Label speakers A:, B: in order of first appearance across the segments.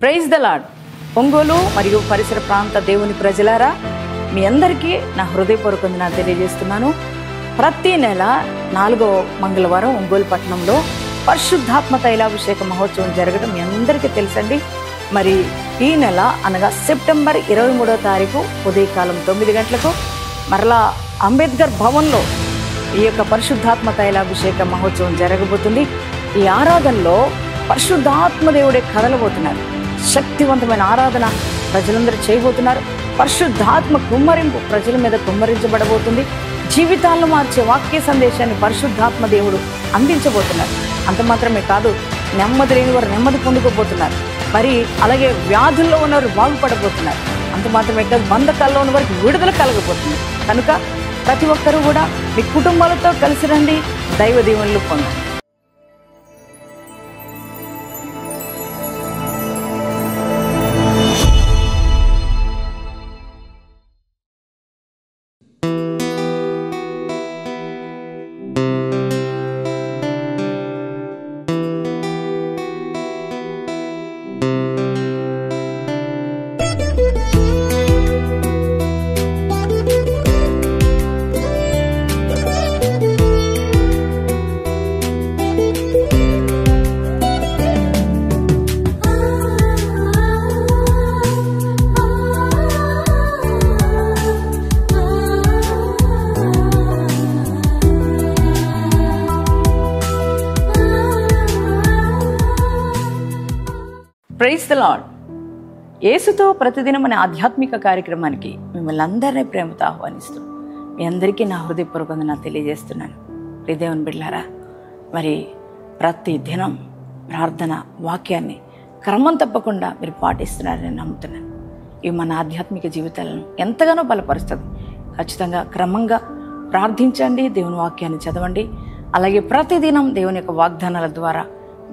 A: Praise the lord. Ongole మరియు పరిసర ప్రాంత దేవుని ప్రజలారా, మీ అందరికీ నా హృదయపూర్వక వందనాలు తెలియజేస్తున్నాను. ప్రతి నెల 4వ మంగళవారం ఒంగోలు పట్టణంలో పరిశుద్ధాత్మ తైలాభిషేక మహోత్సవం జరగడం మీ అందరికీ తెలుసండి. మరి ఈ నెల అనగా సెప్టెంబర్ 23వ తారీఖు ఉదయకాలం 9 గంటలకు మరలా అంబేద్కర్ భవన్లో ఈ యొక్క పరిశుద్ధాత్మ తైలాభిషేక మహోత్సవం జరగబోతుంది. ఈ ఆరాధనలో పరిశుద్ధాత్మ దేవుడే కదలబోతున్నారు. శక్తివంతమైన ఆరాధన ప్రజలందరూ చేయబోతున్నారు. పరిశుద్ధాత్మ కుమ్మరింపు ప్రజల మీద కుమ్మరించబడబోతుంది. జీవితాలను మార్చే వాక్య సందేశాన్ని పరిశుద్ధాత్మ దేవుడు అందించబోతున్నారు. అంత మాత్రమే కాదు, నెమ్మది లేని వారు నెమ్మది పొందుకోబోతున్నారు. మరి అలాగే వ్యాధుల్లో ఉన్నవారు బాగుపడబోతున్నారు. అంత మాత్రమే కాదు, బంధకాల్లో ఉన్న వారికి విడుదల కలగబోతుంది. కనుక ప్రతి ఒక్కరూ కూడా మీ కుటుంబాలతో కలిసి రండి, దైవ దీవెనలు పొందండి. Praise the Lord. యేసుతో ప్రతిదినం అనే ఆధ్యాత్మిక కార్యక్రమానికి మిమ్మల్ని అందరినీ ప్రేమతో ఆహ్వానిస్తూ మీ అందరికీ నా హృదయపూర్వక వందనాలు తెలియజేస్తున్నాను. దేవుని బిడ్డలారా, మరి ప్రతి దినం ప్రార్థన వాక్యాన్ని క్రమం తప్పకుండా మీరు పాటిస్తున్నారని నమ్ముతున్నాను. ఇవి మన ఆధ్యాత్మిక జీవితాలను ఎంతగానో బలపరుస్తుంది. ఖచ్చితంగా క్రమంగా ప్రార్థించండి, దేవుని వాక్యాన్ని చదవండి. అలాగే ప్రతిదినం దేవుని యొక్క వాగ్దానాల ద్వారా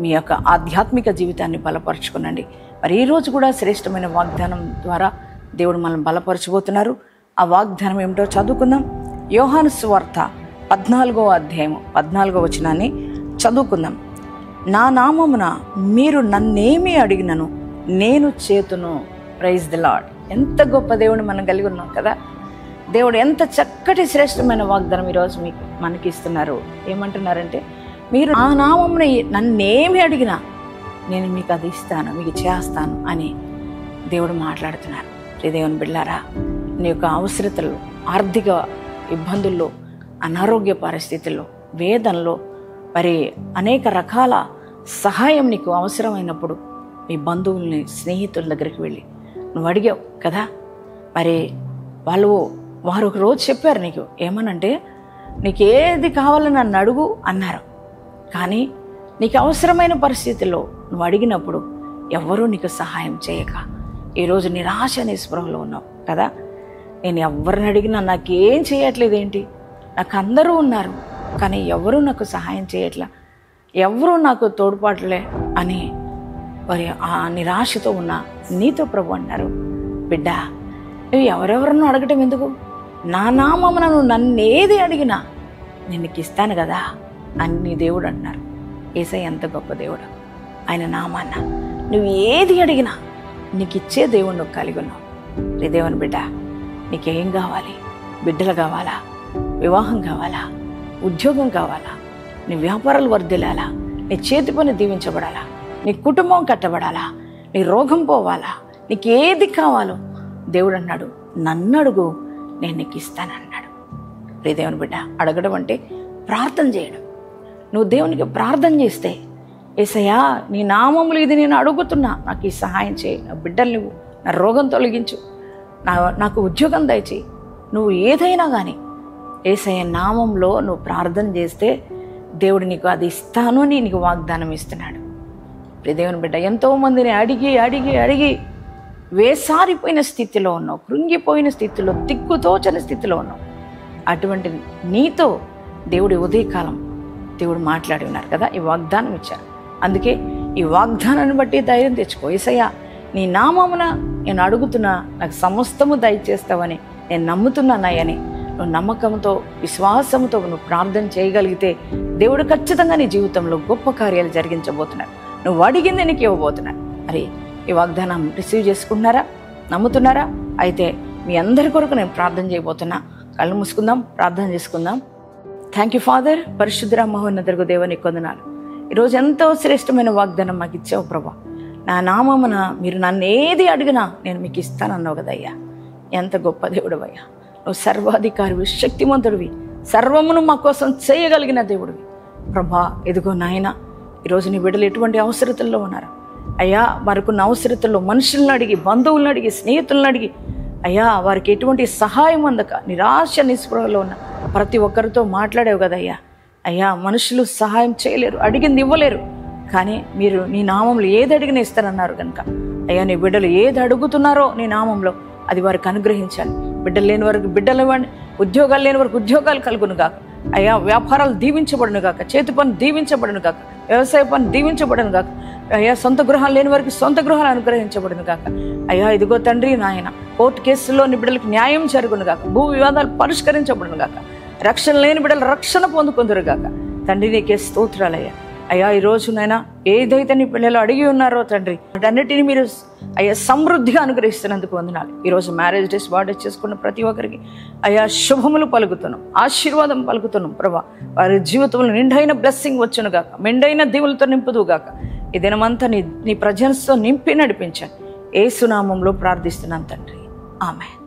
A: మీ యొక్క ఆధ్యాత్మిక జీవితాన్ని బలపరుచుకునండి. మరి ఈరోజు కూడా శ్రేష్టమైన వాగ్దానం ద్వారా దేవుడు మనల్ని బలపరచబోతున్నారు. ఆ వాగ్దానం ఏమిటో చదువుకుందాం. యోహాను సువార్త 14వ అధ్యాయం 14వ వచనాన్ని చదువుకుందాం. నా నామమున మీరు నన్నేమి అడిగినను నేను చేతును. Praise the lord. ఎంత గొప్ప దేవుని మనం కలిగి ఉన్నాం కదా. దేవుడు ఎంత చక్కటి శ్రేష్టమైన వాగ్దానం ఈరోజు మనకి ఇస్తున్నారు. ఏమంటున్నారంటే, మీరు ఆ నామమున నన్నేమి అడిగినా నేను మీకు అది ఇస్తాను, మీకు చేస్తాను అని దేవుడు మాట్లాడుతున్నారు. దేవుని బిడ్డలారా, నీ యొక్క అవసరతల్లో, ఆర్థిక ఇబ్బందుల్లో, అనారోగ్య పరిస్థితుల్లో, వేదనలో, మరి అనేక రకాల సహాయం నీకు అవసరమైనప్పుడు మీ బంధువుల్ని, స్నేహితుల దగ్గరికి వెళ్ళి నువ్వు అడిగావు కదా. మరి వారు ఒక రోజు చెప్పారు నీకు ఏమనంటే, నీకు ఏది కావాలని నన్ను అడుగు అన్నారు. కానీ నీకు అవసరమైన పరిస్థితుల్లో నువ్వు అడిగినప్పుడు ఎవ్వరూ నీకు సహాయం చేయక ఈరోజు నిరాశ నిస్పృహలో ఉన్నావు కదా. నేను ఎవరిని అడిగినా నాకేం చేయట్లేదు ఏంటి, నాకు అందరూ ఉన్నారు కానీ ఎవరూ నాకు సహాయం చేయట్లా, ఎవరూ నాకు తోడ్పాట్లే అని మరి ఆ నిరాశతో ఉన్న నీతో ప్రభు అన్నారు, బిడ్డ నువ్వు ఎవరెవరినో అడగటం ఎందుకు, నా నామమున నువ్వు నన్నేది అడిగినా నేను నీకు ఇస్తాను కదా అని నీ దేవుడు అంటున్నారు. యేసయ్య ఎంత గొప్ప దేవుడు. ఆయన నామాన్న నువ్వు ఏది అడిగినా నీకు ఇచ్చే దేవుడు నువ్వు కలిగి ఉన్నావు. దేవుని బిడ్డ, నీకేం కావాలి? బిడ్డలు కావాలా? వివాహం కావాలా? ఉద్యోగం కావాలా? నీ వ్యాపారాలు వర్ధిల్లాలా? నీ చేతి పని దీవించబడాలా? నీ కుటుంబం కట్టబడాలా? నీ రోగం పోవాలా? నీకు ఏది కావాలో దేవుడు అన్నాడు, నన్ను అడుగు నేను నీకు ఇస్తానన్నాడు. దేవుని బిడ్డ, అడగడం అంటే ప్రార్థన చేయడం. నువ్వు దేవునికి ప్రార్థన చేస్తే, యేసయ్యా నీ నామములు ఇది నేను అడుగుతున్నా, నాకు ఈ సహాయం చేయి, నా బిడ్డలు నువ్వు, నా రోగం తొలగించు, నాకు ఉద్యోగం దయచేయి, నువ్వు ఏదైనా కానీ యేసయ్య నామంలో నువ్వు ప్రార్థన చేస్తే దేవుడు నీకు అది ఇస్తాను అని నీకు వాగ్దానం ఇస్తున్నాడు. దేవుని బిడ్డ, ఎంతోమందిని అడిగి అడిగి అడిగి వేసారిపోయిన స్థితిలో ఉన్నావు, కృంగిపోయిన స్థితిలో, దిక్కుతోచని స్థితిలో ఉన్నావు. అటువంటి నీతో దేవుడి ఉదయకాలం దేవుడు మాట్లాడి ఉన్నారు కదా, ఈ వాగ్దానం ఇచ్చారు. అందుకే ఈ వాగ్దానాన్ని బట్టి ధైర్యం తెచ్చుకో. యేసయ్యా నీ నామమున నేను అడుగుతున్నా, నాకు సమస్తము దయచేస్తావని నేను నమ్ముతున్నానని నువ్వు నమ్మకంతో, విశ్వాసంతో నువ్వు ప్రార్థన చేయగలిగితే దేవుడు ఖచ్చితంగా నీ జీవితంలో గొప్ప కార్యాలు జరిగించబోతున్నాడు. నువ్వు అడిగింది నీకు ఇవ్వబోతున్నాడు. మరి ఈ వాగ్దానం రిసీవ్ చేసుకుంటున్నారా? నమ్ముతున్నారా? అయితే మీ అందరి కొరకు నేను ప్రార్థన చేయబోతున్నా. కళ్ళు మూసుకుందాం, ప్రార్థన చేసుకుందాం. Thank you father. పరిశుద్ధ మహోన్నతులకు దేవుని కొందనాలు. ఈరోజు ఎంతో శ్రేష్టమైన వాగ్దానం మాకు ఇచ్చావు ప్రభా. నా నామమున మీరు నన్ను ఏది అడిగినా నేను మీకు ఇస్తానన్నావు కదయ్యా. ఎంత గొప్ప దేవుడివయ్యా. నువ్వు సర్వాధికారివి, శక్తిమంతుడివి, సర్వమును మా కోసం చేయగలిగిన దేవుడివి ప్రభా. ఎదుగో నాయన, ఈరోజు నీ బిడ్డలు ఎటువంటి అవసరతల్లో ఉన్నారు అయ్యా. వారికున్న అవసరతల్లో మనుషులను అడిగి, బంధువులను అడిగి, స్నేహితులను అడిగి అయ్యా, వారికి ఎటువంటి సహాయం అందక నిరాశ నిస్పృహలో ఉన్న ప్రతి ఒక్కరితో మాట్లాడావు కదయ్యా. అయ్యా, మనుషులు సహాయం చేయలేరు, అడిగింది ఇవ్వలేరు. కానీ మీరు నీ నామంలో ఏది అడిగినా ఇస్తారన్నారు కనుక అయ్యా, నీ బిడ్డలు ఏది అడుగుతున్నారో నీ నామంలో అది వారికి అనుగ్రహించాలి. బిడ్డలు లేని వారికి బిడ్డలు ఇవ్వండి, ఉద్యోగాలు లేని వారికి ఉద్యోగాలు కలుగును గాక అయ్యా. వ్యాపారాలు దీవించబడును గాక, చేతి పని దీవించబడును గాక, వ్యవసాయ పని దీవించబడును గాక అయ్యా. సొంత గృహాలు లేని వారికి సొంత గృహాలు అనుగ్రహించబడును గాక అయ్యా. ఇదిగో తండ్రి నాయన, కోర్టు కేసుల్లో నీ బిడ్డలకు న్యాయం జరుగును గాక, భూ వివాదాలు పరిష్కరించబడును గాక, రక్షణ లేని బిడ్డలు రక్షణ పొందుకుందరు గాక తండ్రి. నీకే స్తోత్రాలయ్యా. అయ్యా, ఈరోజు నైనా ఏదైతే నీ పిల్లలు అడిగి ఉన్నారో తండ్రి, వాటన్నిటిని మీరు అయ్యా సమృద్ధిగా అనుగ్రహిస్తున్నందుకు వందనాలు. ఈరోజు మ్యారేజ్ డేస్ బర్త్డే చేసుకున్న ప్రతి ఒక్కరికి అయ్యా శుభములు పలుకుతున్నాం, ఆశీర్వాదం పలుకుతున్నాం ప్రభా. వారి జీవితంలో నిండైన బ్లెస్సింగ్ వచ్చును గాక, మెండైన దీవులతో నింపుదు గాక. ఈ దినమంతా నీ ప్రజెన్స్తో నింపి నడిపించండి. యేసు నామములో ప్రార్థిస్తున్నాను తండ్రి, ఆమేన్.